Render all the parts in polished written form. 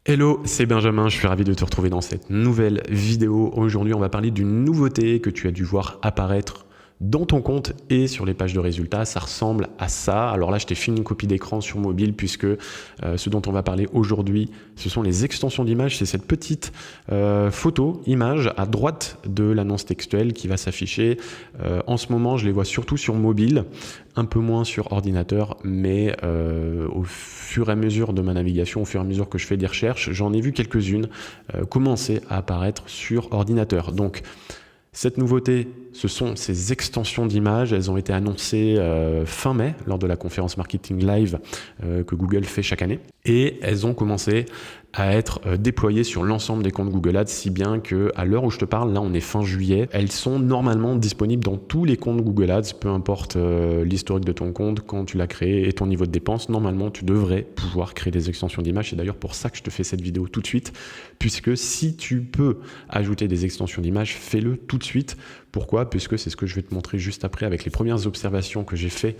Hello, c'est Benjamin, je suis ravi de te retrouver dans cette nouvelle vidéo. Aujourd'hui, on va parler d'une nouveauté que tu as dû voir apparaître dans ton compte et sur les pages de résultats. Ça ressemble à ça. Alors là, je t'ai filmé une copie d'écran sur mobile puisque ce dont on va parler aujourd'hui, ce sont les extensions d'image. C'est cette petite photo, image à droite de l'annonce textuelle qui va s'afficher. En ce moment, je les vois surtout sur mobile, un peu moins sur ordinateur, mais au fur et à mesure de ma navigation, au fur et à mesure que je fais des recherches, j'en ai vu quelques-unes commencer à apparaître sur ordinateur. Donc, cette nouveauté, ce sont ces extensions d'images. Elles ont été annoncées fin mai lors de la conférence Marketing Live que Google fait chaque année. Et elles ont commencé à être déployées sur l'ensemble des comptes Google Ads, si bien qu'à l'heure où je te parle, là on est fin juillet, elles sont normalement disponibles dans tous les comptes Google Ads, peu importe l'historique de ton compte, quand tu l'as créé et ton niveau de dépense. Normalement, tu devrais pouvoir créer des extensions d'images. C'est d'ailleurs pour ça que je te fais cette vidéo tout de suite, puisque si tu peux ajouter des extensions d'images, fais-le tout de suite. Pourquoi ? Puisque c'est ce que je vais te montrer juste après avec les premières observations que j'ai fait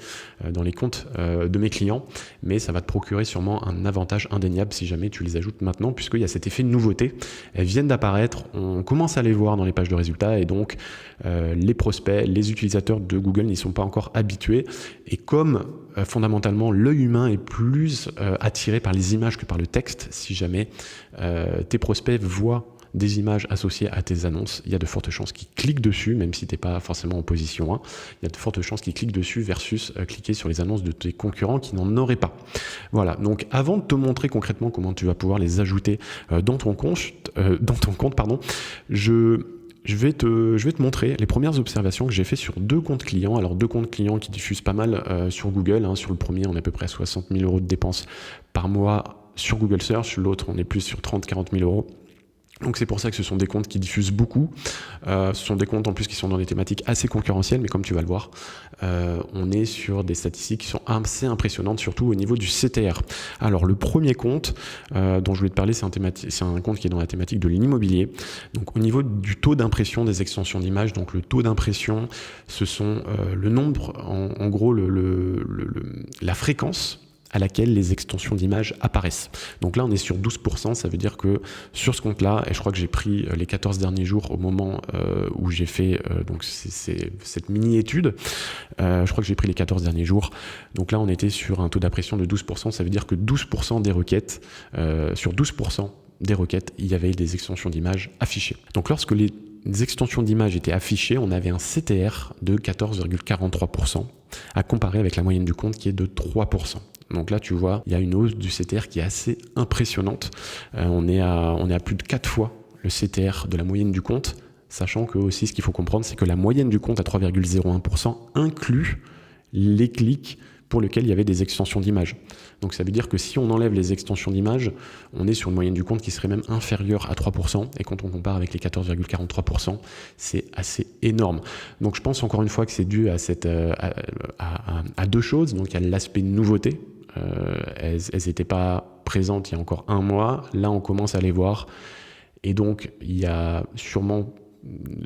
dans les comptes de mes clients, mais ça va te procurer sûrement un avantage indéniable si jamais tu les ajoutes maintenant, puisqu'il y a cet effet de nouveauté. Elles viennent d'apparaître, on commence à les voir dans les pages de résultats et donc les prospects, les utilisateurs de Google n'y sont pas encore habitués. Et comme fondamentalement l'œil humain est plus attiré par les images que par le texte, si jamais tes prospects voient des images associées à tes annonces, il y a de fortes chances qu'ils cliquent dessus, même si tu n'es pas forcément en position 1, il y a de fortes chances qu'ils cliquent dessus versus cliquer sur les annonces de tes concurrents qui n'en auraient pas. Voilà, donc avant de te montrer concrètement comment tu vas pouvoir les ajouter dans ton compte, je vais te montrer les premières observations que j'ai fait sur deux comptes clients. Alors deux comptes clients qui diffusent pas mal sur Google. Sur le premier, on a à peu près 60 000 € de dépenses par mois sur Google Search. L'autre, on est plus sur 30-40 000 €. Donc c'est pour ça que ce sont des comptes qui diffusent beaucoup. Ce sont des comptes en plus qui sont dans des thématiques assez concurrentielles, mais comme tu vas le voir, on est sur des statistiques qui sont assez impressionnantes, surtout au niveau du CTR. Alors le premier compte dont je voulais te parler, c'est un compte qui est dans la thématique de l'immobilier. Donc au niveau du taux d'impression des extensions d'images, donc le taux d'impression, ce sont le nombre, en gros la fréquence à laquelle les extensions d'images apparaissent. Donc là, on est sur 12%, ça veut dire que sur ce compte-là, et je crois que j'ai pris les 14 derniers jours au moment où j'ai fait donc cette mini-étude, je crois que j'ai pris les 14 derniers jours, donc là, on était sur un taux d'impression de 12%, ça veut dire que 12% des requêtes, sur 12% des requêtes, il y avait des extensions d'images affichées. Donc lorsque les extensions d'images étaient affichées, on avait un CTR de 14,43% à comparer avec la moyenne du compte qui est de 3%. Donc là, tu vois, il y a une hausse du CTR qui est assez impressionnante. On est à plus de 4 fois le CTR de la moyenne du compte, sachant que aussi ce qu'il faut comprendre, c'est que la moyenne du compte à 3,01% inclut les clics pour lesquels il y avait des extensions d'images. Donc ça veut dire que si on enlève les extensions d'images, on est sur une moyenne du compte qui serait même inférieure à 3%. Et quand on compare avec les 14,43%, c'est assez énorme. Donc je pense encore une fois que c'est dû à deux choses. Donc il y a l'aspect nouveauté. Elles n'étaient pas présentes il y a encore un mois. Là, on commence à les voir. Et donc, il y a sûrement,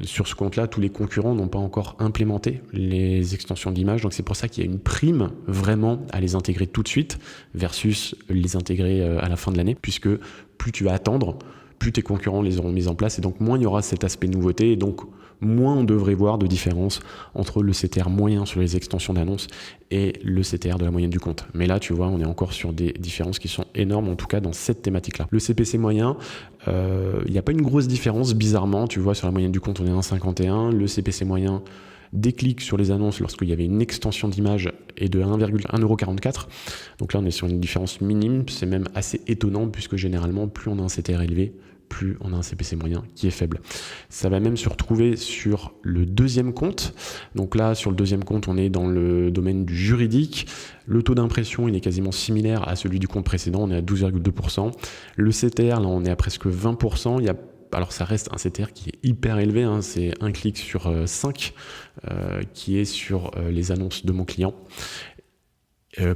sur ce compte-là, tous les concurrents n'ont pas encore implémenté les extensions d'images. Donc, c'est pour ça qu'il y a une prime vraiment à les intégrer tout de suite versus les intégrer à la fin de l'année, puisque plus tu vas attendre, plus tes concurrents les auront mis en place. Et donc, moins il y aura cet aspect nouveauté. Et donc, moins on devrait voir de différence entre le CTR moyen sur les extensions d'annonces et le CTR de la moyenne du compte. Mais là, tu vois, on est encore sur des différences qui sont énormes, en tout cas dans cette thématique-là. Le CPC moyen, il n'y a pas une grosse différence, bizarrement. Tu vois, sur la moyenne du compte, on est à 1,51. Le CPC moyen des clics sur les annonces lorsqu'il y avait une extension d'image est de 1,44 €. Donc là, on est sur une différence minime. C'est même assez étonnant puisque généralement, plus on a un CTR élevé, plus on a un CPC moyen qui est faible. Ça va même se retrouver sur le deuxième compte. Donc là, sur le deuxième compte, on est dans le domaine du juridique. Le taux d'impression, il est quasiment similaire à celui du compte précédent. On est à 12,2%. Le CTR, là, on est à presque 20%. Alors ça reste un CTR qui est hyper élevé, c'est un clic sur 5 qui est sur les annonces de mon client.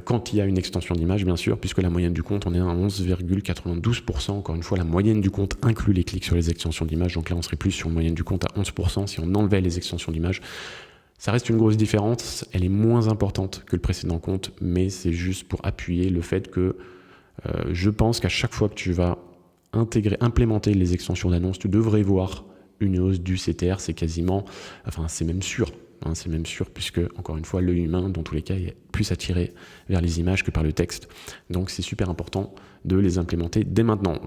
Quand il y a une extension d'image, bien sûr, puisque la moyenne du compte, on est à 11,92%. Encore une fois, la moyenne du compte inclut les clics sur les extensions d'image. Donc là, on serait plus sur une moyenne du compte à 11% si on enlevait les extensions d'image. Ça reste une grosse différence. Elle est moins importante que le précédent compte, mais c'est juste pour appuyer le fait que je pense qu'à chaque fois que tu vas implémenter les extensions d'annonces, tu devrais voir une hausse du CTR. C'est quasiment, enfin c'est même sûr. C'est même sûr puisque, encore une fois, l'œil humain, dans tous les cas, est plus attiré vers les images que par le texte. Donc c'est super important de les implémenter dès maintenant.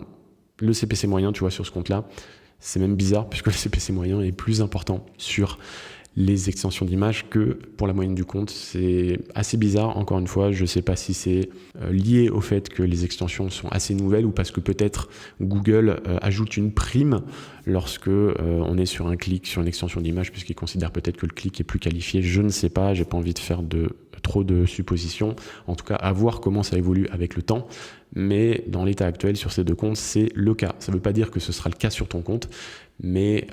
Le CPC moyen, tu vois, sur ce compte-là, c'est même bizarre puisque le CPC moyen est plus important sur les extensions d'images que pour la moyenne du compte. C'est assez bizarre, encore une fois, je ne sais pas si c'est lié au fait que les extensions sont assez nouvelles ou parce que peut-être Google ajoute une prime lorsque on est sur un clic sur une extension d'image puisqu'il considère peut-être que le clic est plus qualifié. Je ne sais pas, j'ai pas envie de faire trop de suppositions. En tout cas, à voir comment ça évolue avec le temps. Mais dans l'état actuel, sur ces deux comptes, c'est le cas. Ça ne veut pas dire que ce sera le cas sur ton compte, mais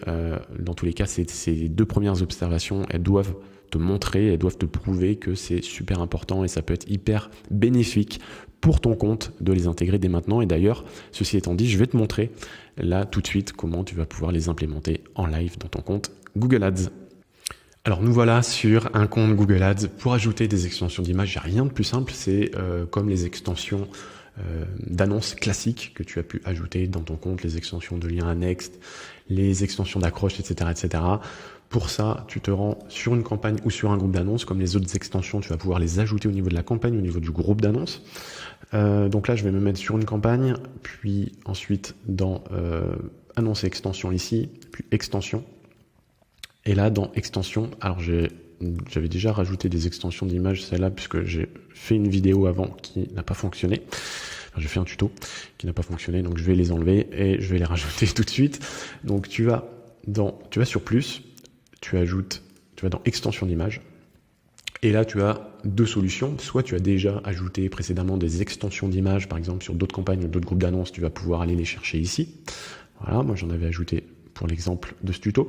dans tous les cas, ces deux premières observations, elles doivent te montrer, elles doivent te prouver que c'est super important et ça peut être hyper bénéfique pour ton compte de les intégrer dès maintenant. Et d'ailleurs, ceci étant dit, je vais te montrer là tout de suite comment tu vas pouvoir les implémenter en live dans ton compte Google Ads. Alors nous voilà sur un compte Google Ads. Pour ajouter des extensions d'images, il n'y a rien de plus simple, c'est comme les extensions d'annonces classiques que tu as pu ajouter dans ton compte, les extensions de liens annexes, les extensions d'accroche, etc., etc. Pour ça, tu te rends sur une campagne ou sur un groupe d'annonces. Comme les autres extensions, tu vas pouvoir les ajouter au niveau de la campagne, au niveau du groupe d'annonces. Donc là, je vais me mettre sur une campagne, puis ensuite dans annoncer extension ici, puis extension. Et là, dans extension, alors j'avais déjà rajouté des extensions d'images, celle-là, puisque j'ai fait une vidéo avant qui n'a pas fonctionné. Enfin, j'ai fait un tuto qui n'a pas fonctionné, donc je vais les enlever et je vais les rajouter tout de suite. Donc tu vas sur plus, tu vas dans extension d'image. Et là, tu as deux solutions. Soit tu as déjà ajouté précédemment des extensions d'images, par exemple sur d'autres campagnes ou d'autres groupes d'annonces, tu vas pouvoir aller les chercher ici. Voilà, moi j'en avais ajouté pour l'exemple de ce tuto.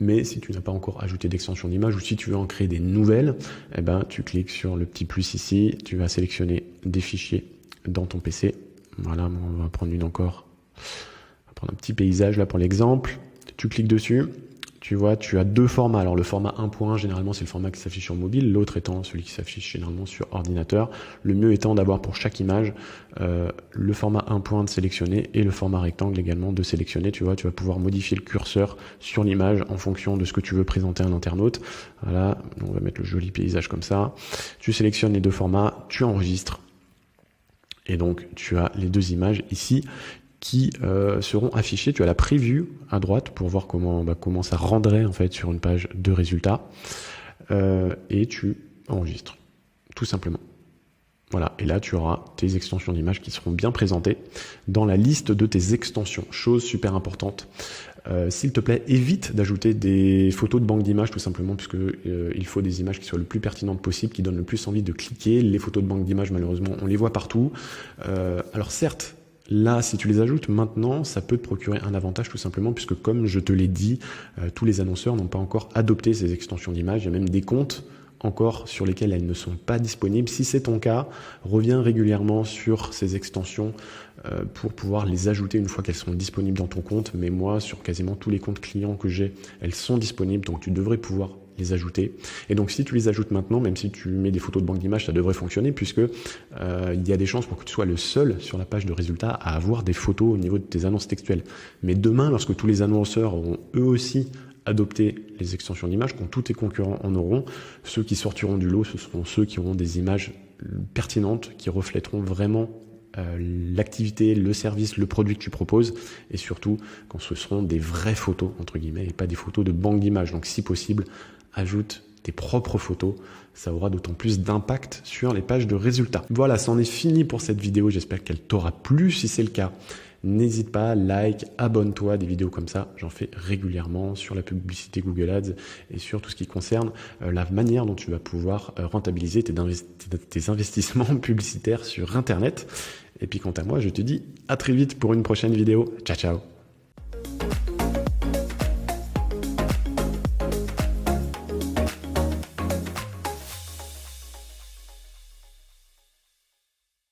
Mais si tu n'as pas encore ajouté d'extension d'image ou si tu veux en créer des nouvelles, eh ben, tu cliques sur le petit plus ici, tu vas sélectionner des fichiers dans ton PC. Voilà, on va prendre on va prendre un petit paysage là pour l'exemple. Tu cliques dessus. Tu vois, tu as deux formats. Alors le format 1.1, généralement, c'est le format qui s'affiche sur mobile, l'autre étant celui qui s'affiche généralement sur ordinateur. Le mieux étant d'avoir pour chaque image le format 1.1 de sélectionner et le format rectangle également de sélectionner. Tu vois, tu vas pouvoir modifier le curseur sur l'image en fonction de ce que tu veux présenter à un internaute. Voilà, on va mettre le joli paysage comme ça. Tu sélectionnes les deux formats, tu enregistres. Et donc, tu as les deux images ici qui seront affichés. Tu as la preview à droite pour voir comment ça rendrait en fait sur une page de résultats et tu enregistres tout simplement. Voilà, et là tu auras tes extensions d'images qui seront bien présentées dans la liste de tes extensions. Chose super importante, s'il te plaît, évite d'ajouter des photos de banque d'images tout simplement puisque il faut des images qui soient le plus pertinentes possible, qui donnent le plus envie de cliquer. Les photos de banque d'images, malheureusement, on les voit partout. Alors certes, là, si tu les ajoutes maintenant, ça peut te procurer un avantage tout simplement puisque comme je te l'ai dit, tous les annonceurs n'ont pas encore adopté ces extensions d'images. Il y a même des comptes encore sur lesquels elles ne sont pas disponibles. Si c'est ton cas, reviens régulièrement sur ces extensions pour pouvoir les ajouter une fois qu'elles sont disponibles dans ton compte. Mais moi, sur quasiment tous les comptes clients que j'ai, elles sont disponibles, donc tu devrais pouvoir les ajouter. Et donc si tu les ajoutes maintenant, même si tu mets des photos de banque d'images, ça devrait fonctionner puisque il y a des chances pour que tu sois le seul sur la page de résultats à avoir des photos au niveau de tes annonces textuelles. Mais demain, lorsque tous les annonceurs auront eux aussi adopté les extensions d'images, quand tous tes concurrents en auront, ceux qui sortiront du lot, ce seront ceux qui auront des images pertinentes, qui reflèteront vraiment l'activité, le service, le produit que tu proposes, et surtout quand ce seront des vraies photos, entre guillemets, et pas des photos de banque d'images. Donc si possible, ajoute tes propres photos, ça aura d'autant plus d'impact sur les pages de résultats. Voilà, c'en est fini pour cette vidéo, j'espère qu'elle t'aura plu. Si c'est le cas, n'hésite pas, like, abonne-toi, des vidéos comme ça, j'en fais régulièrement sur la publicité Google Ads et sur tout ce qui concerne la manière dont tu vas pouvoir rentabiliser tes investissements publicitaires sur Internet. Et puis quant à moi, je te dis à très vite pour une prochaine vidéo. Ciao, ciao.